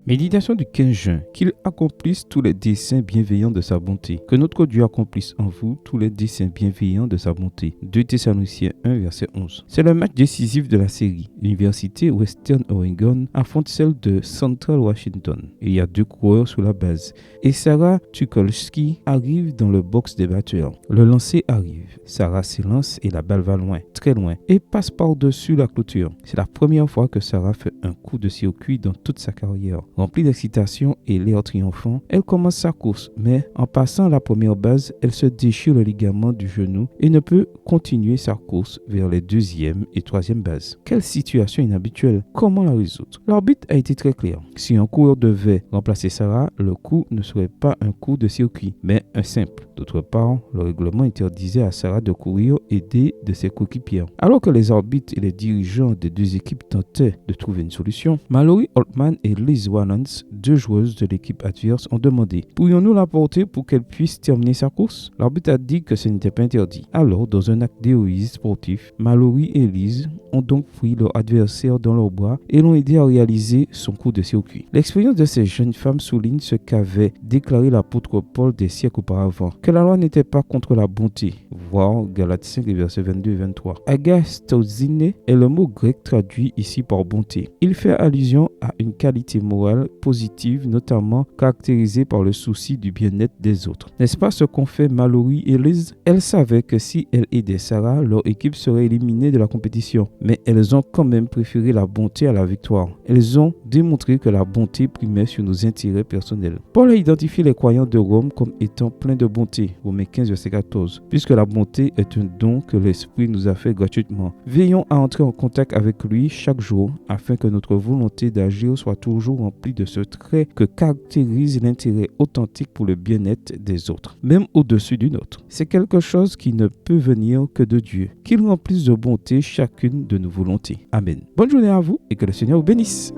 Méditation du 15 juin. Qu'il accomplisse tous les desseins bienveillants de sa bonté. Que notre Dieu accomplisse en vous tous les desseins bienveillants de sa bonté. 2 Thessaloniciens 1, verset 11. C'est le match décisif de la série. L'université Western Oregon affronte celle de Central Washington. Il y a 2 coureurs sur la base. Et Sarah Tukolsky arrive dans le box des batteurs. Le lancer arrive. Sarah s'élance et la balle va loin, très loin, et passe par-dessus la clôture. C'est la première fois que Sarah fait un coup de circuit dans toute sa carrière. Remplie d'excitation et l'air triomphant, elle commence sa course, mais en passant la première base, elle se déchire le ligament du genou et ne peut continuer sa course vers les 2e et 3e bases. Quelle situation inhabituelle! Comment la résoudre? L'arbitre a été très clair. Si un coureur devait remplacer Sarah, le coup ne serait pas un coup de circuit, mais un simple. D'autre part, le règlement interdisait à Sarah de courir aidée de ses coéquipiers. Alors que les arbitres et les dirigeants des 2 équipes tentaient de trouver une solution, Mallory Altman et Liz Walens, 2 joueuses de l'équipe adverse, ont demandé « Pourrions-nous la porter pour qu'elle puisse terminer sa course ?» L'arbitre a dit que ce n'était pas interdit. Alors, dans un acte d'héroïsme sportif, Mallory et Liz ont donc pris leur adversaire dans leurs bras et l'ont aidé à réaliser son coup de circuit. L'expérience de ces jeunes femmes souligne ce qu'avait déclaré l'apôtre Paul des siècles auparavant, que la loi n'était pas contre la bonté. Voir Galates 5, versets 22 et 23. Agastosine est le mot grec traduit ici par bonté. Il fait allusion à une qualité morale positive, notamment caractérisée par le souci du bien-être des autres. N'est-ce pas ce qu'ont fait Mallory et Liz? Elles savaient que si elles aidaient Sarah, leur équipe serait éliminée de la compétition. Mais elles ont quand même préféré la bonté à la victoire. Elles ont démontré que la bonté primait sur nos intérêts personnels. Paul a identifié les croyants de Rome comme étant pleins de bonté, Romains 15, verset 14, puisque la bonté est un don que l'Esprit nous a fait gratuitement. Veillons à entrer en contact avec lui chaque jour afin que notre volonté d'agir soit toujours remplie de ce trait que caractérise l'intérêt authentique pour le bien-être des autres, même au-dessus du nôtre. C'est quelque chose qui ne peut venir que de Dieu. Qu'il remplisse de bonté chacune de nos volontés. Amen. Bonne journée à vous et que le Seigneur vous bénisse.